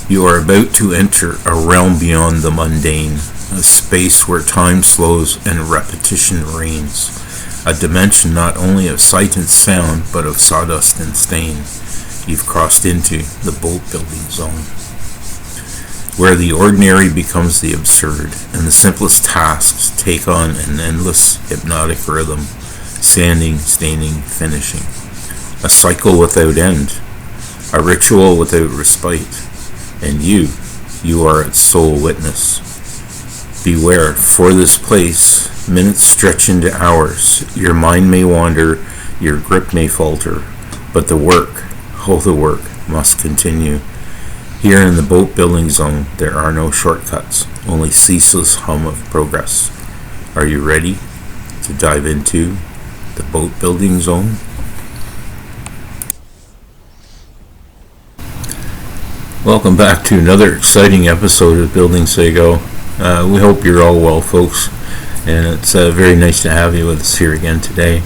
You are about to enter a realm beyond the mundane, a space where time slows and repetition reigns, a dimension not only of sight and sound, but of sawdust and stain. You've crossed into the boat building zone, where the ordinary becomes the absurd, and the simplest tasks take on an endless hypnotic rhythm, standing, staining, finishing. A cycle without end, a ritual without respite. And you are its sole witness. Beware, for this place, minutes stretch into hours. Your mind may wander, your grip may falter, but the work must continue. Here in the boat building zone, there are no shortcuts, only ceaseless hum of progress. Are you ready to dive into the boat building zone? Welcome back to another exciting episode of Building SHÉ. We hope you're all well, folks, and it's very nice to have you with us here again today.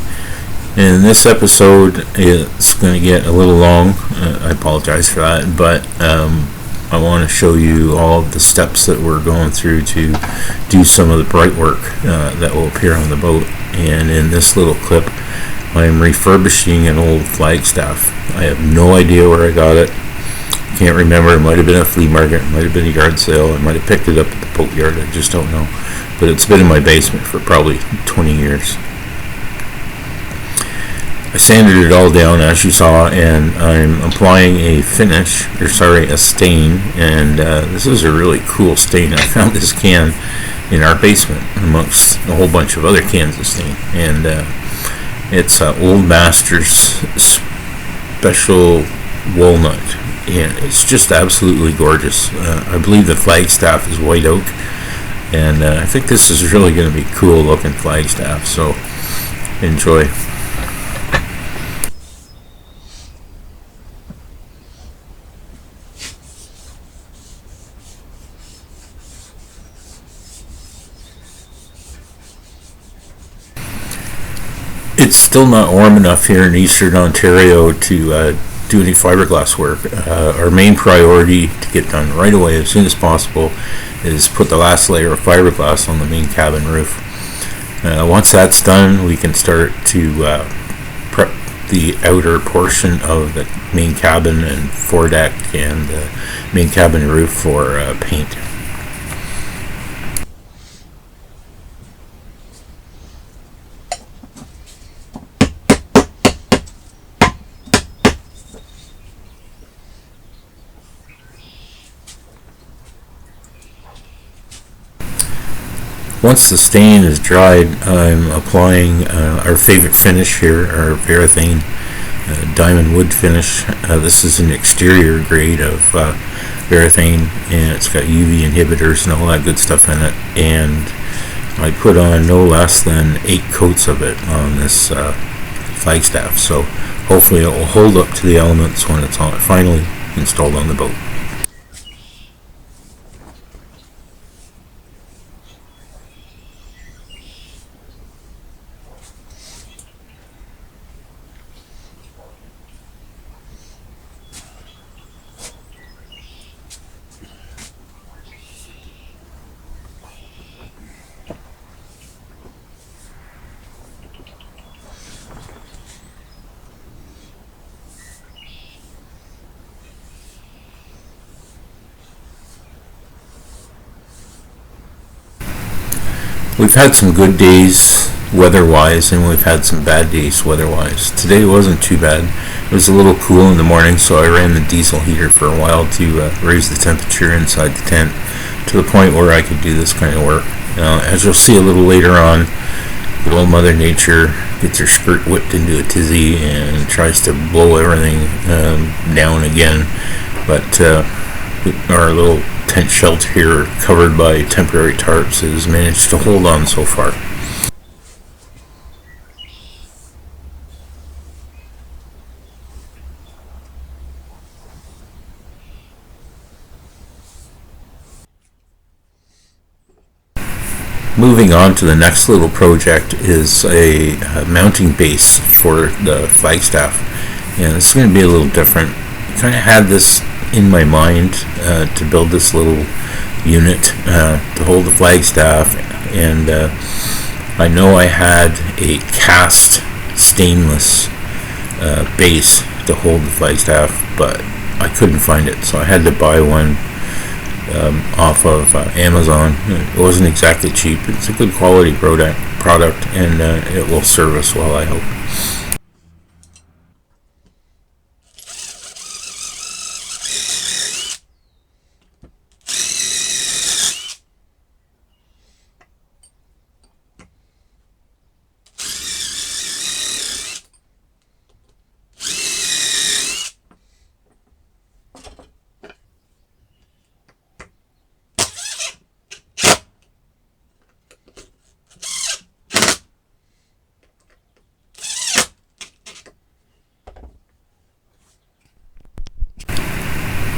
In this episode, it's going to get a little long. I apologize for that, but I want to show you all of the steps that we're going through to do some of the bright work that will appear on the boat. And in this little clip, I am refurbishing an old flagstaff. I have no idea where I got it. Can't remember. It might have been a flea market, it might have been a yard sale, I might have picked it up at the boat yard, I just don't know. But it's been in my basement for probably 20 years. I sanded it all down, as you saw, and I'm applying a stain, and this is a really cool stain. I found this can in our basement amongst a whole bunch of other cans of stain, and it's Old Master's Special Walnut. And it's just absolutely gorgeous. I believe the flagstaff is white oak, and I think this is really going to be cool looking flagstaff, so enjoy. It's still not warm enough here in Eastern Ontario to do any fiberglass work. Our main priority to get done right away as soon as possible is put the last layer of fiberglass on the main cabin roof. Once that's done, we can start to prep the outer portion of the main cabin and foredeck and the main cabin roof for paint. Once the stain is dried, I'm applying our favorite finish here, our Varathane diamond wood finish. This is an exterior grade of Varathane, and it's got UV inhibitors and all that good stuff in it. And I put on no less than 8 coats of it on this flagstaff, so hopefully it will hold up to the elements when it's finally installed on the boat. We've had some good days weather-wise, and we've had some bad days weather-wise. Today wasn't too bad. It was a little cool in the morning, so I ran the diesel heater for a while to raise the temperature inside the tent to the point where I could do this kind of work. As you'll see a little later on, little Mother Nature gets her skirt whipped into a tizzy and tries to blow everything down again. But our little tent shelter here, covered by temporary tarps, has managed to hold on so far. Moving on to the next little project is a mounting base for the flagstaff, and it's going to be a little different. I kind of had this in my mind to build this little unit to hold the flagstaff, and I know I had a cast stainless base to hold the flagstaff, but I couldn't find it, so I had to buy one off of Amazon. It wasn't exactly cheap. It's a good quality product, and it will serve us well, I hope.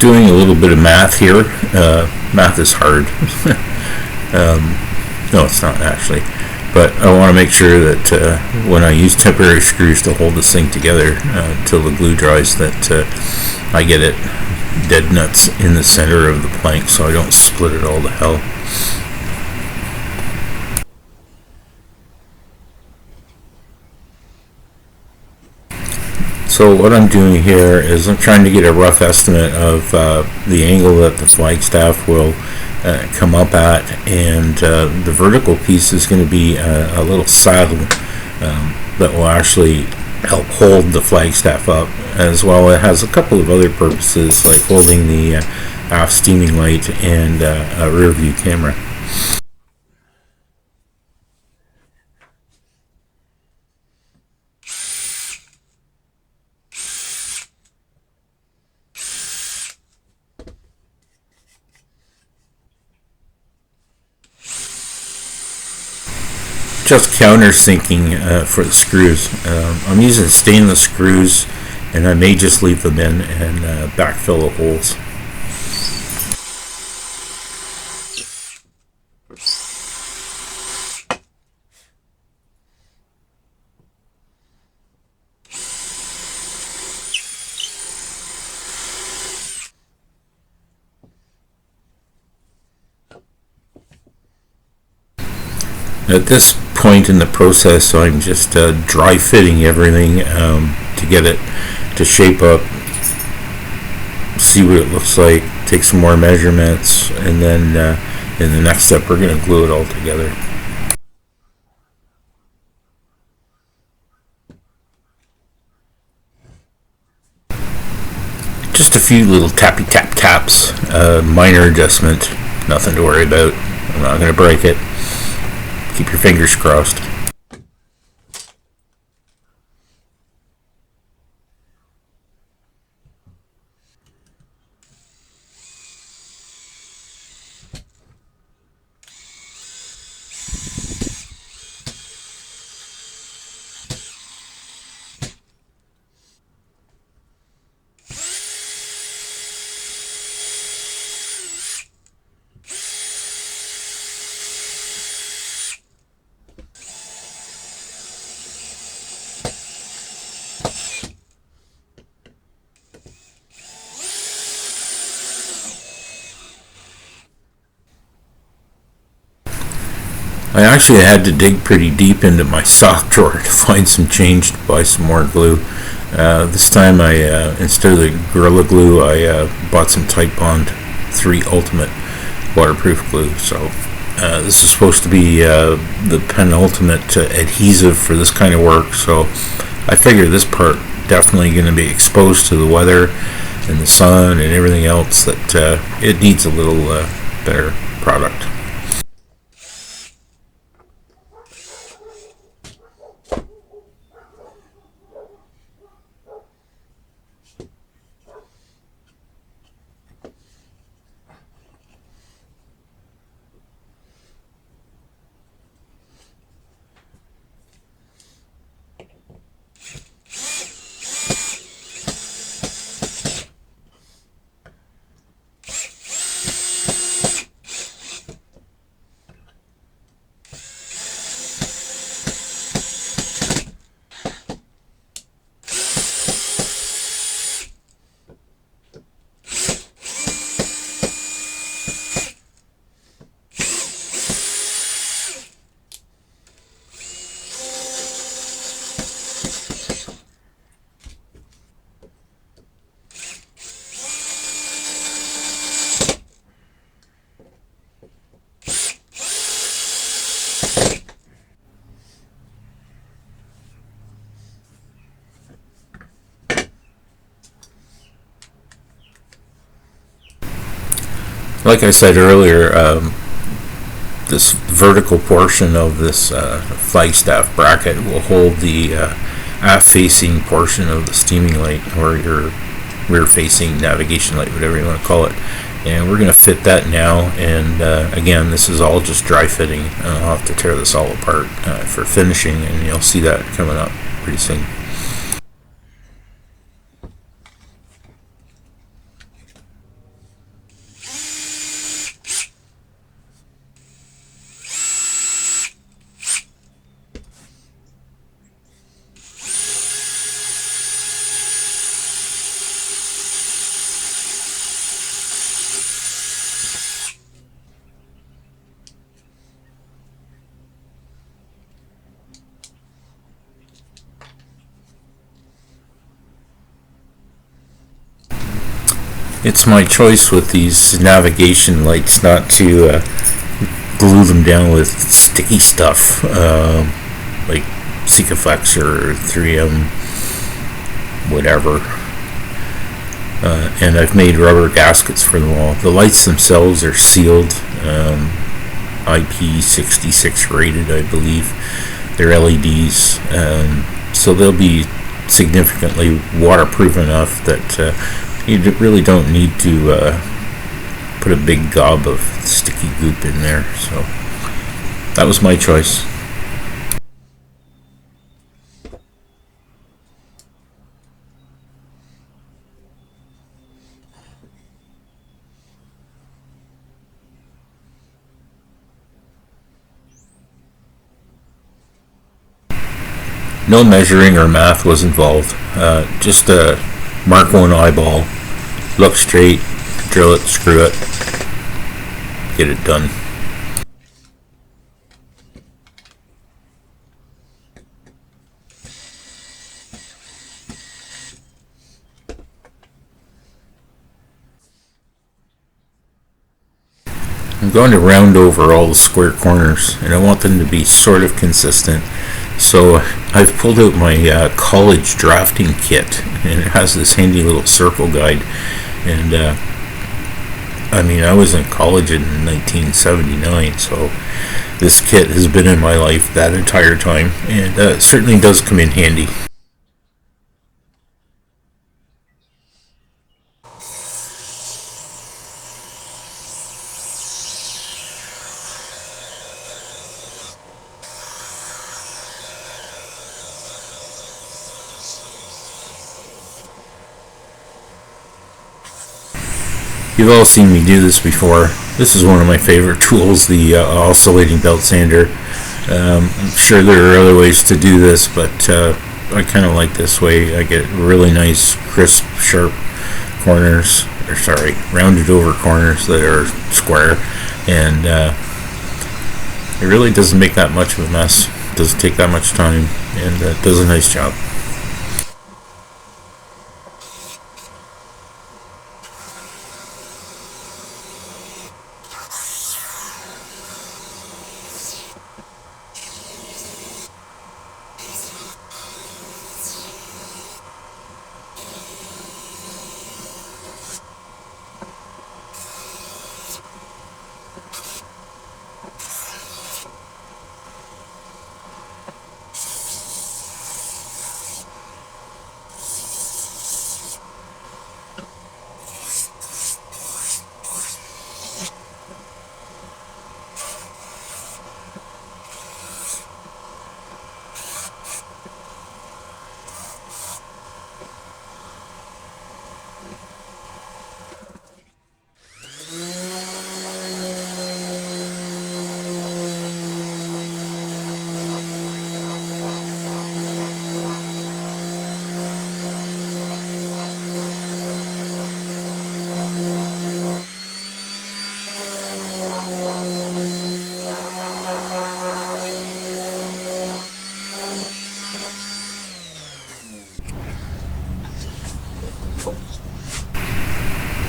Doing a little bit of math here. Math is hard. No, it's not actually. But I want to make sure that when I use temporary screws to hold this thing together until the glue dries, that I get it dead nuts in the center of the plank so I don't split it all to hell. So what I'm doing here is I'm trying to get a rough estimate of the angle that the flagstaff will come up at, and the vertical piece is going to be a little saddle that will actually help hold the flagstaff up, as well. It has a couple of other purposes, like holding the aft steaming light and a rear view camera. Just countersinking for the screws. I'm using stainless screws, and I may just leave them in and backfill the holes. At this point in the process, I'm just dry fitting everything to get it to shape up, see what it looks like, take some more measurements, and then in the next step we're going to glue it all together. Just a few little tappy tap taps, minor adjustment, nothing to worry about. I'm not going to break it. Keep your fingers crossed. I actually had to dig pretty deep into my sock drawer to find some change to buy some more glue. This time instead of the Gorilla Glue, I bought some Titebond 3 Ultimate waterproof glue. So this is supposed to be the penultimate adhesive for this kind of work. So I figure this part definitely going to be exposed to the weather and the sun and everything else, that it needs a little better product. Like I said earlier, this vertical portion of this flagstaff bracket will hold the aft-facing portion of the steaming light, or your rear-facing navigation light, whatever you want to call it. And we're going to fit that now, and again, this is all just dry fitting. I'll have to tear this all apart for finishing, and you'll see that coming up pretty soon. It's my choice with these navigation lights not to glue them down with sticky stuff like Sikaflex or 3M whatever, and I've made rubber gaskets for them all. The lights themselves are sealed, IP66 rated, I believe. They're LEDs, so they'll be significantly waterproof enough that you really don't need to put a big gob of sticky goop in there. So that was my choice. No measuring or math was involved. Just a mark one eyeball, look straight, drill it, screw it, get it done. I'm going to round over all the square corners, and I want them to be sort of consistent. So I've pulled out my college drafting kit, and it has this handy little circle guide. And I mean, I was in college in 1979, so this kit has been in my life that entire time, and it certainly does come in handy. You've all seen me do this before. This is one of my favorite tools, the oscillating belt sander. I'm sure there are other ways to do this, but I kind of like this way. I get really nice, crisp, sharp corners, or sorry, rounded over corners that are square, and it really doesn't make that much of a mess. It doesn't take that much time, and does a nice job.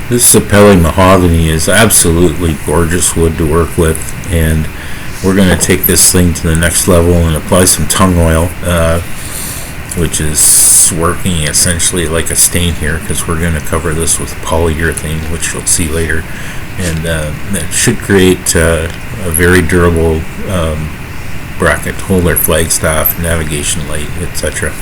This Sapelli mahogany is absolutely gorgeous wood to work with, and we're going to take this thing to the next level and apply some tung oil. which is working essentially like a stain here, because we're going to cover this with polyurethane, which you'll see later, and that should create a very durable bracket holder, flagstaff, navigation light, etc.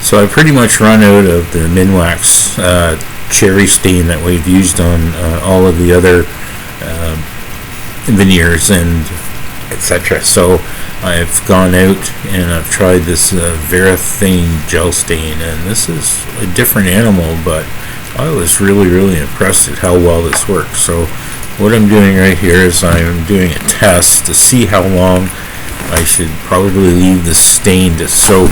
So I pretty much run out of the Minwax cherry stain that we've used on all of the other veneers and etc. So I've gone out and I've tried this Varathane gel stain, and this is a different animal, but I was really impressed at how well this works. So what I'm doing right here is I'm doing a test to see how long I should probably leave the stain to soak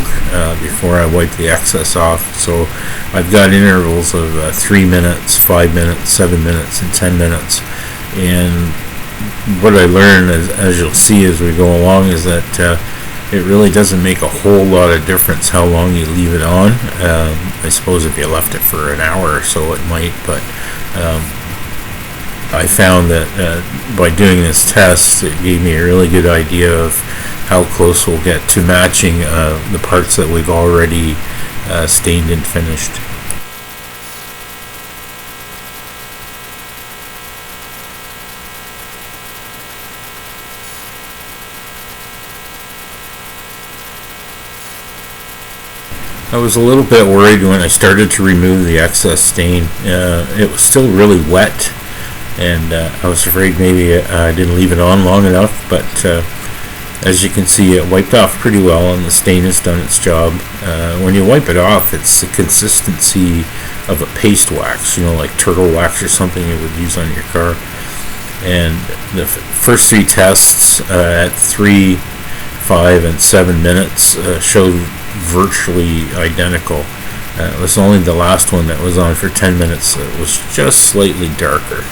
before I wipe the excess off. So I've got intervals of 3 minutes, 5 minutes, 7 minutes, and 10 minutes. And what I learned, as you'll see as we go along, is that it really doesn't make a whole lot of difference how long you leave it on. I suppose if you left it for an hour or so it might, but I found that by doing this test, it gave me a really good idea of how close we'll get to matching the parts that we've already stained and finished. I was a little bit worried when I started to remove the excess stain. It was still really wet, and I was afraid maybe I didn't leave it on long enough, but as you can see, it wiped off pretty well and the stain has done its job. When you wipe it off, it's the consistency of a paste wax, like turtle wax or something you would use on your car. And the first 3 tests at 3, 5, and 7 minutes showed virtually identical. It was only the last one that was on for 10 minutes that was just slightly darker.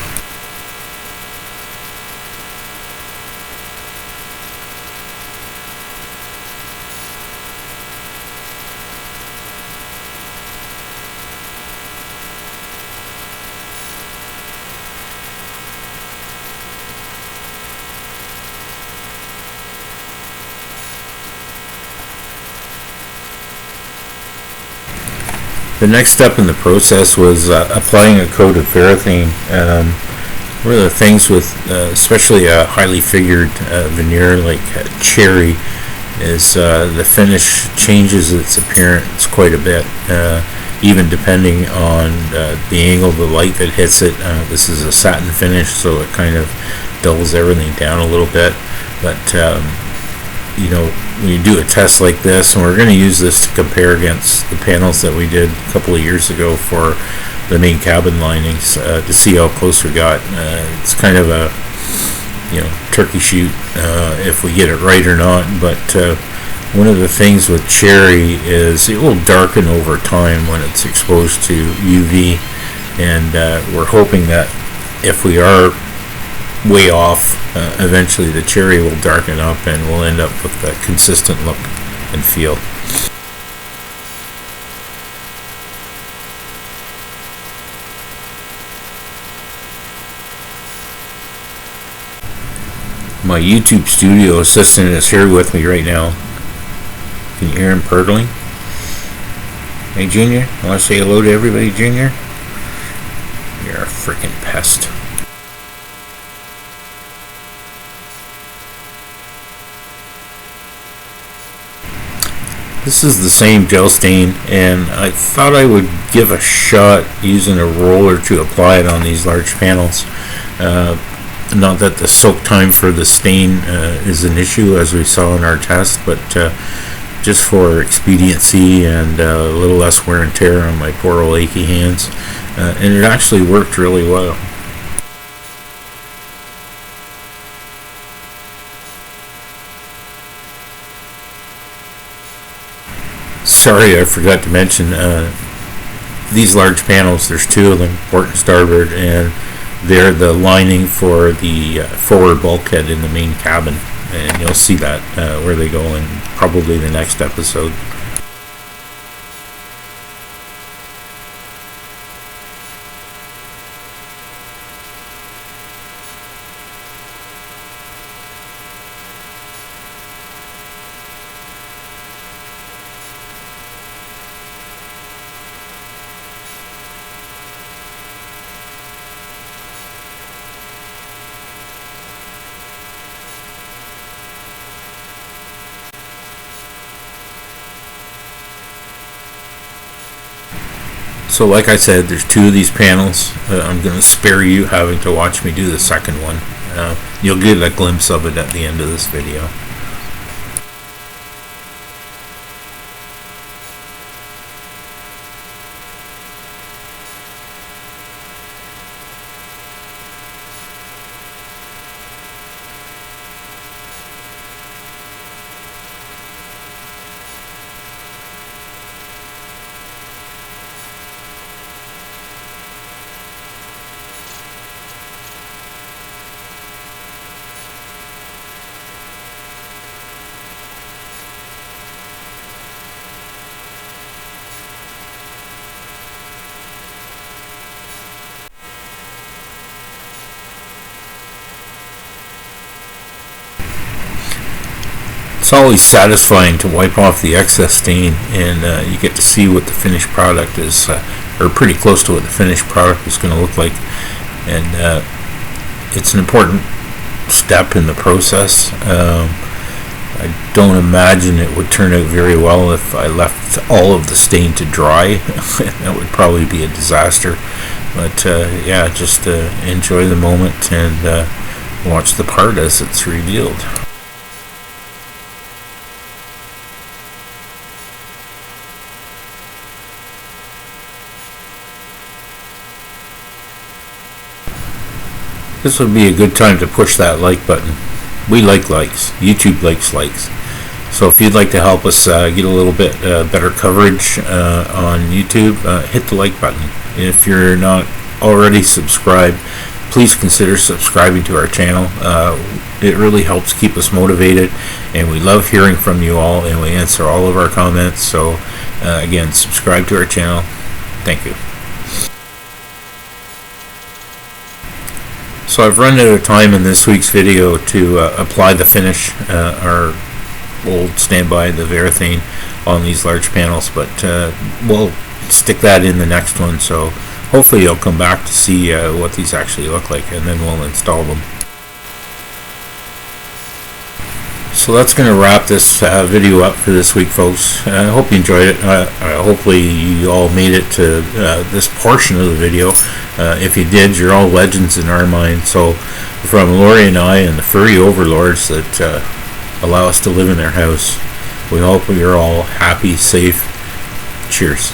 The next step in the process was applying a coat of Varathane. One of the things with especially a highly figured veneer like cherry is the finish changes its appearance quite a bit, even depending on the angle of the light that hits it. This is a satin finish, so it kind of dulls everything down a little bit, but when you do a test like this, and we're going to use this to compare against the panels that we did a couple of years ago for the main cabin linings to see how close we got. It's kind of a turkey shoot if we get it right or not. But one of the things with cherry is it will darken over time when it's exposed to UV, and we're hoping that if we are way off, eventually the cherry will darken up and we'll end up with a consistent look and feel. My YouTube studio assistant is here with me right now. Can you hear him purtling? Hey Junior, want to say hello to everybody, Junior? You're a freaking pest. This is the same gel stain, and I thought I would give a shot using a roller to apply it on these large panels. Not that the soak time for the stain is an issue, as we saw in our test, but just for expediency and a little less wear and tear on my poor old achy hands. And it actually worked really well. Sorry, I forgot to mention these large panels. There's two of them, port and starboard, and they're the lining for the forward bulkhead in the main cabin. And you'll see that where they go in probably the next episode. So like I said, there's two of these panels. I'm going to spare you having to watch me do the second one. You'll get a glimpse of it at the end of this video. It's always satisfying to wipe off the excess stain, and you get to see what the finished product is, or pretty close to what the finished product is going to look like. And it's an important step in the process. I don't imagine it would turn out very well if I left all of the stain to dry. That would probably be a disaster. But yeah, just enjoy the moment and watch the part as it's revealed. This would be a good time to push that like button. We like likes. YouTube likes likes. So if you'd like to help us get a little bit better coverage on YouTube, hit the like button. If you're not already subscribed, please consider subscribing to our channel. It really helps keep us motivated, and we love hearing from you all, and we answer all of our comments. So again, subscribe to our channel. Thank you. So I've run out of time in this week's video to apply the finish, our old standby, the Varathane, on these large panels, but we'll stick that in the next one, so hopefully you'll come back to see what these actually look like, and then we'll install them. So that's going to wrap this video up for this week, folks. I hope you enjoyed it. Hopefully you all made it to this portion of the video. If you did, you're all legends in our mind. So from Lori and I and the furry overlords that allow us to live in their house, we hope you're all happy, safe. Cheers.